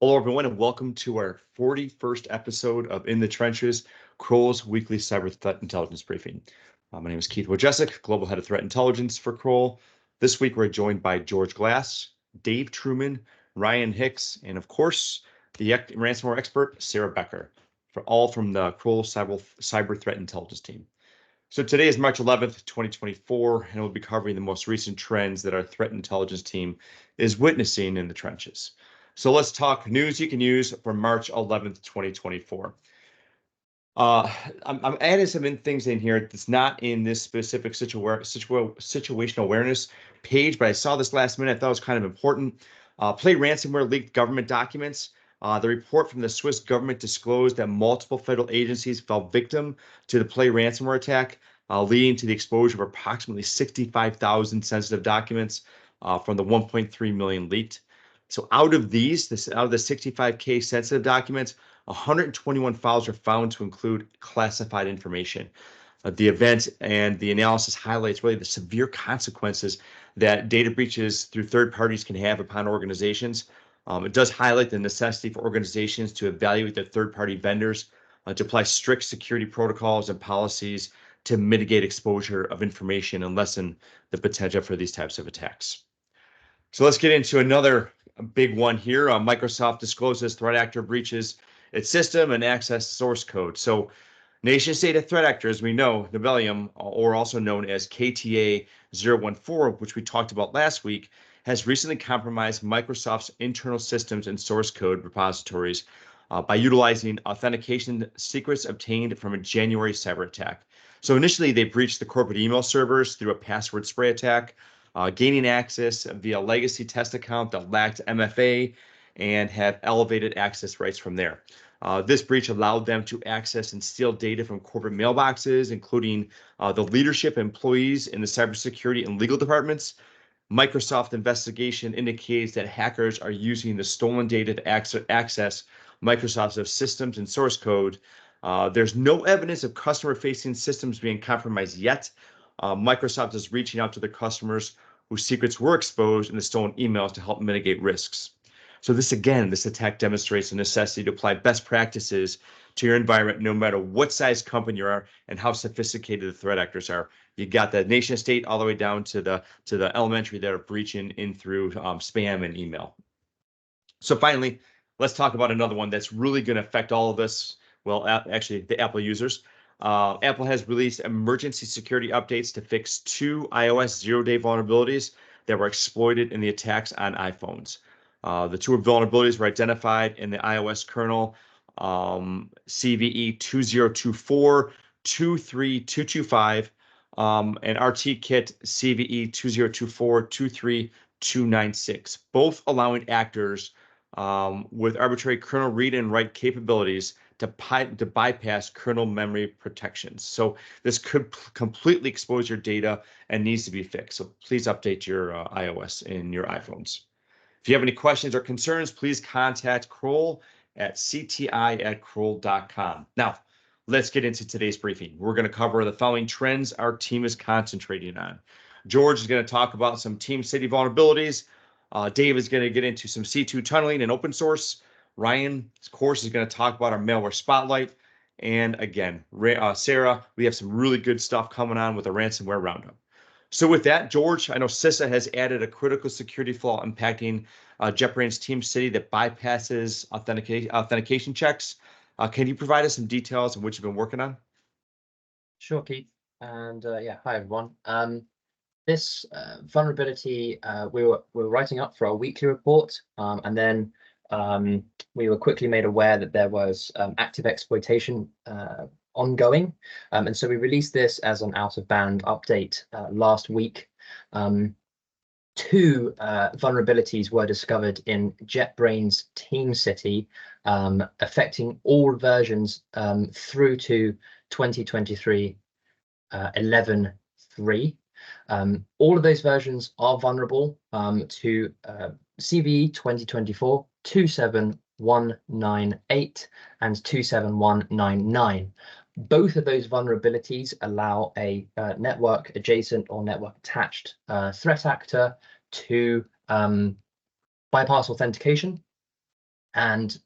Hello, everyone, and welcome to our 41st episode of In the Trenches, Kroll's weekly cyber threat intelligence briefing. My name is Keith Wojcicki, Global Head of Threat Intelligence for Kroll. This week, we're joined by George Glass, Dave Truman, Ryan Hicks, and of course, the ransomware expert, Sarah Becker, all from the Kroll cyber threat intelligence team. So today is March 11th, 2024, and we'll be covering the most recent trends that our threat intelligence team is witnessing in the trenches. So let's talk news you can use for March 11th, 2024. I'm adding some things in here that's not in this specific situational awareness page, but I saw this last minute. I thought it was kind of important. Play ransomware leaked government documents. The report from the Swiss government disclosed that multiple federal agencies fell victim to the Play ransomware attack, leading to the exposure of approximately 65,000 sensitive documents from the 1.3 million leaked. So out of the 65K sensitive documents, 121 files are found to include classified information. The event and the analysis highlights really the severe consequences that data breaches through third parties can have upon organizations. It does highlight the necessity for organizations to evaluate their third-party vendors, to apply strict security protocols and policies to mitigate exposure of information and lessen the potential for these types of attacks. So let's get into another big one here. Microsoft discloses threat actor breaches its system and access source code. So nation state of threat actor, as we know, Nibelium, or also known as KTA 014, which we talked about last week, has recently compromised Microsoft's internal systems and source code repositories by utilizing authentication secrets obtained from a January cyber attack. So initially, they breached the corporate email servers through a password spray attack, gaining access via legacy test account that lacked MFA and have elevated access rights from there. This breach allowed them to access and steal data from corporate mailboxes, including the leadership employees in the cybersecurity and legal departments. Microsoft investigation indicates that hackers are using the stolen data to access Microsoft's systems and source code. There's no evidence of customer-facing systems being compromised yet. Microsoft is reaching out to their customers whose secrets were exposed in the stolen emails to help mitigate risks. So this attack demonstrates the necessity to apply best practices to your environment, no matter what size company you are and how sophisticated the threat actors are. You got the nation state all the way down to the elementary that are breaching in through spam and email. So finally, let's talk about another one that's really going to affect all of us. Well, actually, the Apple users. Apple has released emergency security updates to fix 2 iOS zero-day vulnerabilities that were exploited in the attacks on iPhones. The 2 vulnerabilities were identified in the iOS kernel CVE 2024 23225 and RT-Kit CVE 2024 23296, both allowing actors with arbitrary kernel read and write capabilities to bypass kernel memory protections. So this could completely expose your data and needs to be fixed. So please update your iOS in your iPhones. If you have any questions or concerns, please contact Kroll at cti@kroll.com. Now, let's get into today's briefing. We're going to cover the following trends our team is concentrating on. George is going to talk about some TeamCity vulnerabilities. Dave is going to get into some C2 tunneling and open source. Ryan, of course, is going to talk about our malware spotlight. And again, Sarah, we have some really good stuff coming on with a ransomware roundup. So with that, George, I know CISA has added a critical security flaw impacting JetBrains TeamCity that bypasses authentication checks. Can you provide us some details on what you've been working on? Sure, Keith. And yeah, hi everyone. This vulnerability we were writing up for our weekly report, and then we were quickly made aware that there was active exploitation ongoing, and so we released this as an out-of-band update last week. 2 vulnerabilities were discovered in JetBrains TeamCity, affecting all versions through to 2023 11.3. All of those versions are vulnerable to CVE 2024 27198 and 27199. Both of those vulnerabilities allow a network adjacent or network attached threat actor to bypass authentication And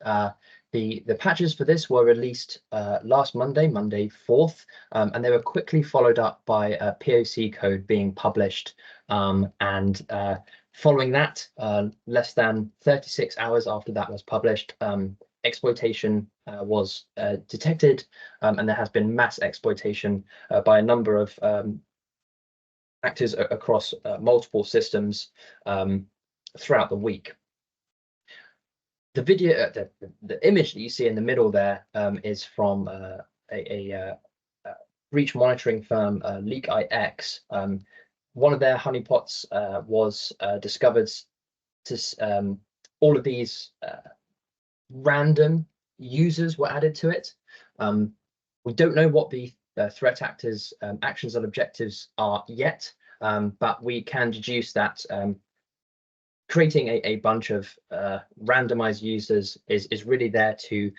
the patches for this were released last Monday, Monday 4th, and they were quickly followed up by a POC code being published. And following that, less than 36 hours after that was published, exploitation was detected, and there has been mass exploitation by a number of actors across multiple systems throughout the week. The video, the image that you see in the middle there is from a breach monitoring firm, LeakIX. One of their honeypots was discovered to all of these random users were added to it. We don't know what the threat actors' actions and objectives are yet, but we can deduce that creating a bunch of randomized users is really there to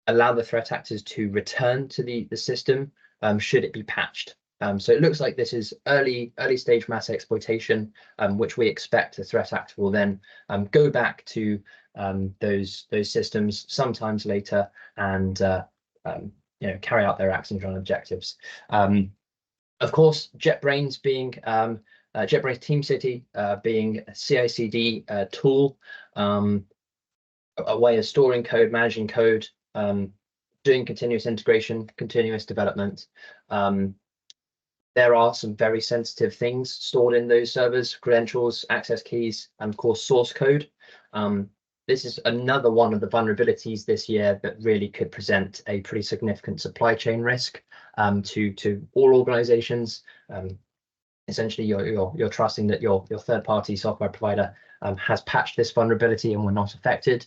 allow the threat actors to return to the system should it be patched. So it looks like this is early stage mass exploitation, which we expect the threat actor will then go back to those systems sometimes later and carry out their actions and objectives. Of course, JetBrains being JetBrains TeamCity being a CI/CD tool, a way of storing code, managing code, doing continuous integration, continuous development. There are some very sensitive things stored in those servers: credentials, access keys, and of course source code. This is another one of the vulnerabilities this year that really could present a pretty significant supply chain risk to all organizations. Essentially, you're trusting that your third-party software provider has patched this vulnerability and we're not affected.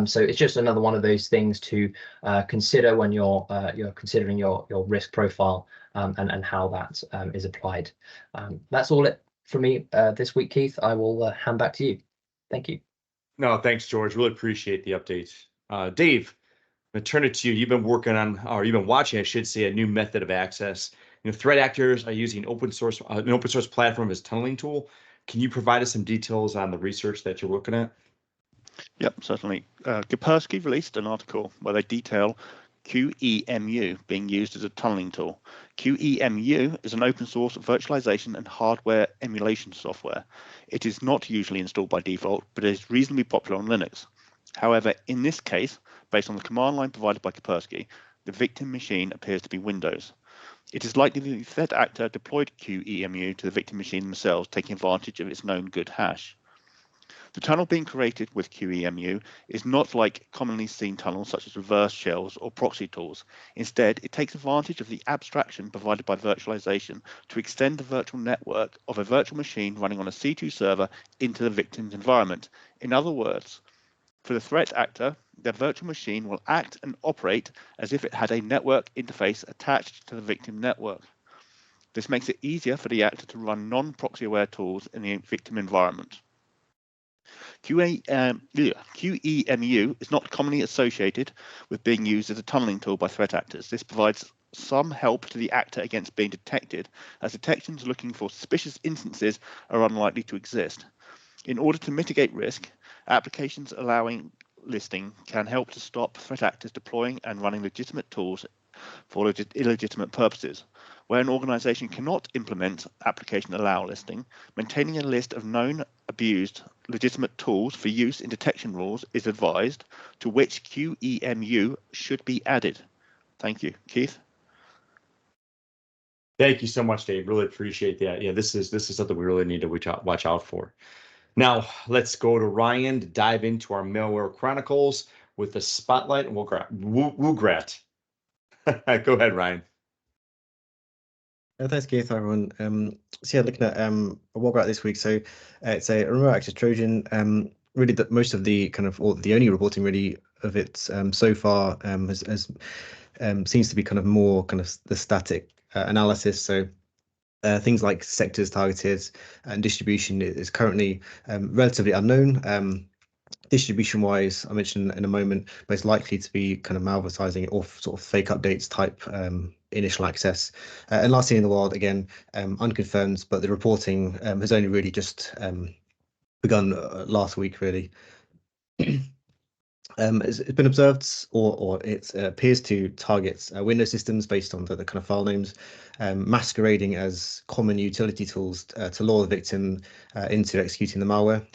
So it's just another one of those things to consider when you're considering your risk profile and how that is applied. That's all it from me this week, Keith. I will hand back to you. Thank you. No, thanks, George. Really appreciate the update. Dave, I'm gonna turn it to you. You've been working on, or you've been watching, I should say, a new method of access. Threat actors are using an open source platform as tunneling tool. Can you provide us some details on the research that you're looking at? Yep, certainly. Kaspersky released an article where they detail QEMU being used as a tunneling tool. QEMU is an open source virtualization and hardware emulation software. It is not usually installed by default, but is reasonably popular on Linux. However, in this case, based on the command line provided by Kaspersky, the victim machine appears to be Windows. It is likely the threat actor deployed QEMU to the victim machine themselves, taking advantage of its known good hash. The tunnel being created with QEMU is not like commonly seen tunnels such as reverse shells or proxy tools. Instead, it takes advantage of the abstraction provided by virtualization to extend the virtual network of a virtual machine running on a C2 server into the victim's environment. In other words, for the threat actor, their virtual machine will act and operate as if it had a network interface attached to the victim network. This makes it easier for the actor to run non-proxy aware tools in the victim environment. QEMU is not commonly associated with being used as a tunneling tool by threat actors. This provides some help to the actor against being detected, as detections looking for suspicious instances are unlikely to exist. In order to mitigate risk, applications allowing listing can help to stop threat actors deploying and running legitimate tools for illegitimate purposes. Where an organization cannot implement application allow listing, maintaining a list of known abused legitimate tools for use in detection rules is advised, to which QEMU should be added. Thank you. Keith? Thank you so much, Dave. Really appreciate that. Yeah, this is something we really need to watch out for. Now, let's go to Ryan to dive into our Malware Chronicles with the Spotlight and WOGRAT. Go ahead, Ryan. Thanks, Keith. Hi, everyone. So yeah, looking at WOGRAT this week. So it's a remote access Trojan. Really, that most of the the only reporting really of it so far seems to be more the static analysis. So things like sectors targeted and distribution is currently relatively unknown. Distribution-wise, I mentioned in a moment, most likely to be malvertising or sort of fake updates type initial access. And lastly in the wild, again, unconfirmed, but the reporting has only really just begun last week, really. It's been observed, or it appears to target Windows systems based on the kind of file names, masquerading as common utility tools to lure the victim into executing the malware.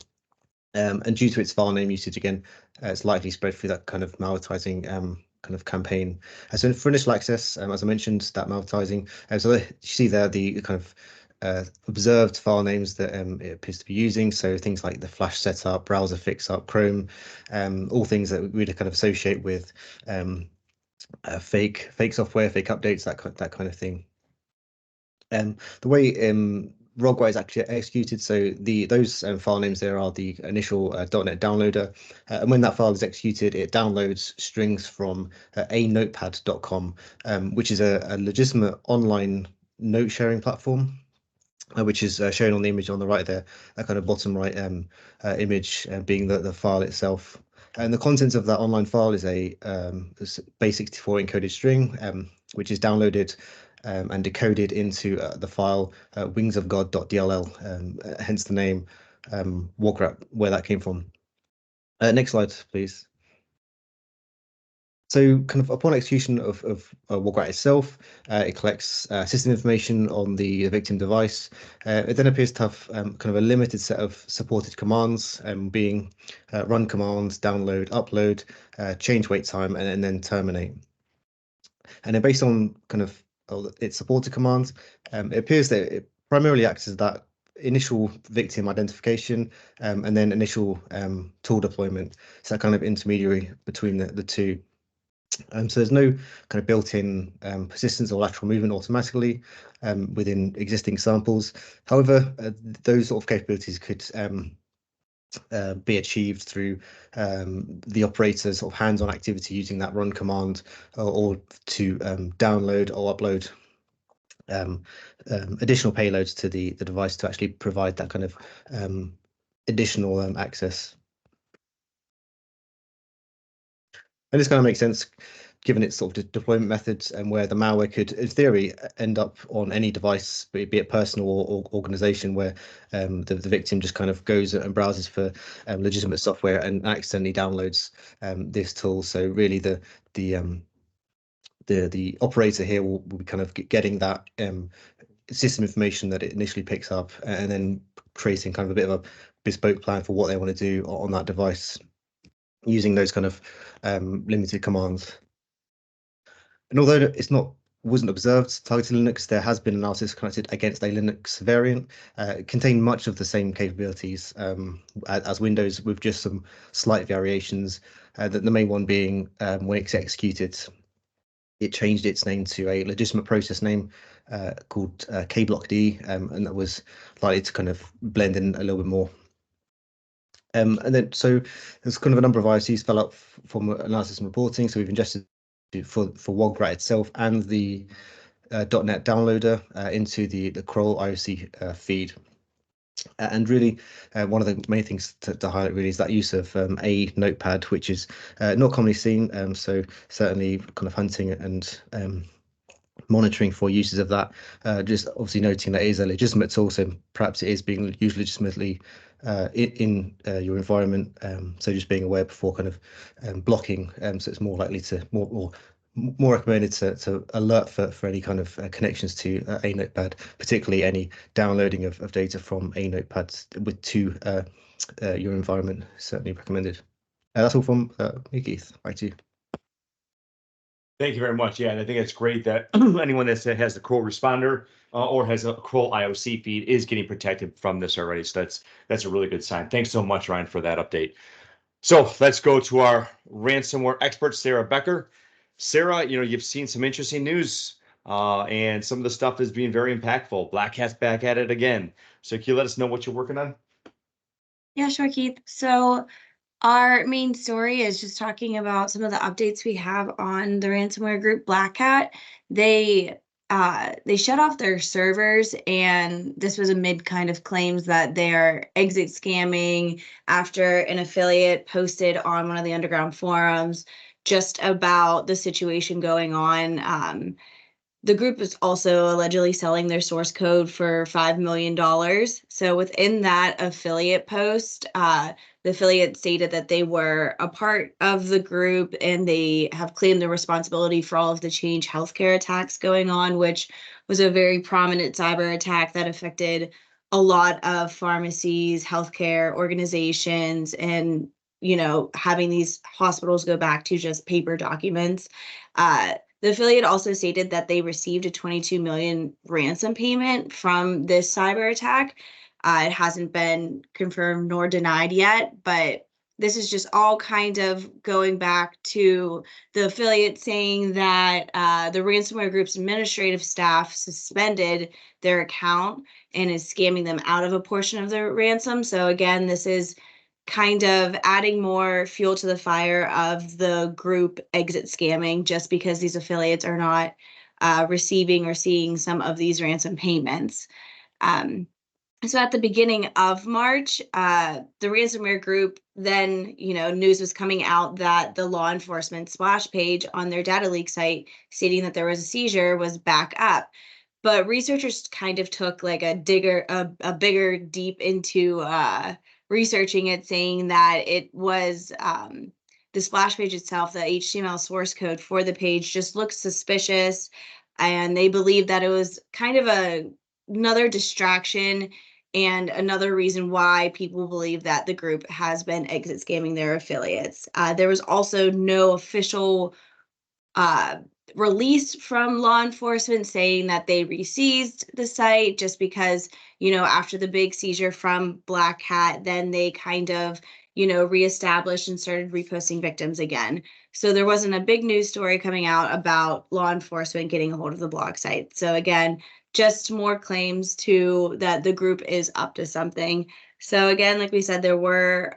And due to its file name usage, again, it's likely spread through that kind of malvertising kind of campaign. So for initial access, as I mentioned, that malvertising. So you see there the kind of observed file names that it appears to be using. So things like the Flash setup, browser fixup, Chrome, all things that we would kind of associate with fake software, fake updates, that kind of thing. The way WOGRAT is actually executed, so those file names there are the initial .NET downloader, and when that file is executed, it downloads strings from anotepad.com, which is a legitimate online note sharing platform. Which is shown on the image on the right there, that kind of bottom right image being the file itself. And the contents of that online file is a base64 encoded string, which is downloaded and decoded into the file wingsofgod.dll, hence the name WOGRAT, where that came from. Next slide, please. So kind of upon execution of WOGRAT itself, it collects system information on the victim device. It then appears to have kind of a limited set of supported commands, being run commands, download, upload, change wait time, and then terminate. And then based on kind of its supported commands, it appears that it primarily acts as that initial victim identification and then initial tool deployment. So that kind of intermediary between the two. So there's no kind of built-in persistence or lateral movement automatically within existing samples. However, those sort of capabilities could be achieved through the operator's sort of hands-on activity using that run command or to download or upload additional payloads to the device to actually provide that kind of additional access. And this kind of makes sense given its sort of deployment methods and where the malware could, in theory, end up on any device, be it personal or organization, where the victim just kind of goes and browses for legitimate software and accidentally downloads this tool. So really the operator here will be kind of getting that system information that it initially picks up and then creating kind of a bit of a bespoke plan for what they want to do on that device using those kind of limited commands. And although wasn't observed targeting Linux, there has been analysis conducted against a Linux variant. It contained much of the same capabilities as Windows, with just some slight variations. The main one being when it's executed, it changed its name to a legitimate process name called KBlockD, and that was likely to kind of blend in a little bit more. And then so there's kind of a number of IOCs fell out from analysis and reporting. So we've ingested for WOGRAT itself and the .NET downloader into the curl IOC feed. And really, one of the main things to highlight really is that use of a notepad, which is not commonly seen. So certainly kind of hunting and monitoring for uses of that. Just obviously noting that it is a legitimate tool, so perhaps it is being used legitimately in your environment. So just being aware before kind of blocking. So it's more likely to more recommended to alert for any kind of connections to a notepad, particularly any downloading of data from a notepad to your environment. Certainly recommended. That's all from me, Keith. Back to you. Thank you very much. Yeah, and I think it's great that anyone that has the curl responder or has a curl IOC feed is getting protected from this already. So that's a really good sign. Thanks so much, Ryan, for that update. So let's go to our ransomware expert, Sarah Becker. Sarah, you've seen some interesting news, and some of the stuff is being very impactful. Black Hat's back at it again. So can you let us know what you're working on? Yeah, sure, Keith. So our main story is just talking about some of the updates we have on the ransomware group Black Hat. They shut off their servers, and this was amid kind of claims that they're exit scamming after an affiliate posted on one of the underground forums just about the situation going on. the group is also allegedly selling their source code for $5 million. So within that affiliate post, the affiliate stated that they were a part of the group and they have claimed the responsibility for all of the Change Healthcare attacks going on, which was a very prominent cyber attack that affected a lot of pharmacies, healthcare organizations, and having these hospitals go back to just paper documents. The affiliate also stated that they received a 22 million ransom payment from this cyber attack. It hasn't been confirmed nor denied yet, but this is just all kind of going back to the affiliate saying that the ransomware group's administrative staff suspended their account and is scamming them out of a portion of the ransom. So again, this is kind of adding more fuel to the fire of the group exit scamming just because these affiliates are not receiving or seeing some of these ransom payments. So at the beginning of March, the ransomware group then, news was coming out that the law enforcement splash page on their data leak site stating that there was a seizure was back up. But researchers kind of took like a bigger deep into researching it, saying that it was the splash page itself, the HTML source code for the page just looks suspicious. And they believe that it was kind of another distraction and another reason why people believe that the group has been exit scamming their affiliates. There was also no official release from law enforcement saying that they re-seized the site, just because, after the big seizure from Black Hat, then they kind of, reestablished and started reposting victims again. So there wasn't a big news story coming out about law enforcement getting a hold of the blog site. So again, just more claims to that the group is up to something. So again, like we said, there were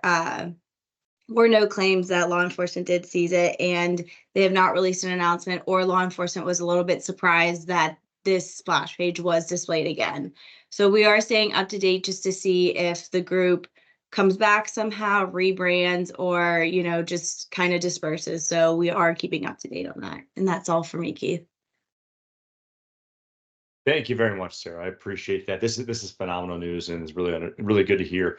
no claims that law enforcement did seize it, and they have not released an announcement, or law enforcement was a little bit surprised that this splash page was displayed again. So we are staying up to date just to see if the group comes back somehow, rebrands, or, just kind of disperses. So we are keeping up to date on that. And that's all for me, Keith. Thank you very much, Sarah. I appreciate that. This is phenomenal news, and it's really good to hear.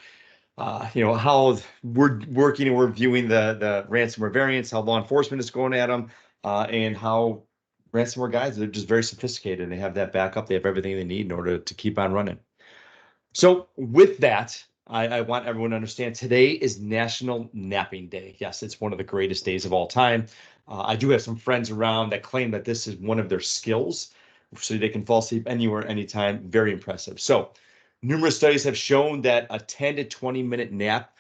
How we're working and we're viewing the ransomware variants, how law enforcement is going at them, and how ransomware guys are just very sophisticated and they have that backup. They have everything they need in order to keep on running. So with that, I want everyone to understand today is National Napping Day. Yes, it's one of the greatest days of all time. I do have some friends around that claim that this is one of their skills, so they can fall asleep anywhere, anytime. Very impressive. So numerous studies have shown that a 10 to 20-minute nap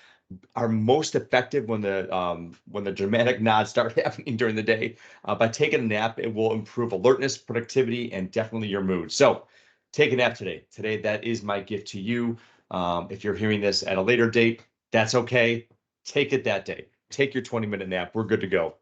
are most effective when the dramatic nods start happening during the day. By taking a nap, it will improve alertness, productivity, and definitely your mood. So take a nap today. Today, that is my gift to you. If you're hearing this at a later date, that's okay. Take it that day. Take your 20-minute nap. We're good to go.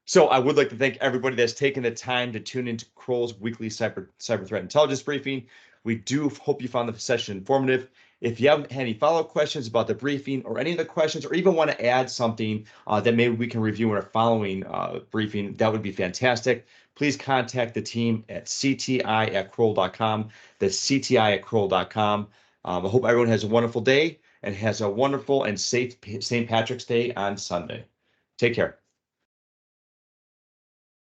So I would like to thank everybody that's taken the time to tune into Kroll's weekly cyber threat intelligence briefing. We do hope you found the session informative. If you have any follow-up questions about the briefing or any of the questions, or even want to add something that maybe we can review in our following briefing, that would be fantastic. Please contact the team at cti@kroll.com. That's cti@kroll.com. I hope everyone has a wonderful day and has a wonderful and safe St. Patrick's Day on Sunday. Take care.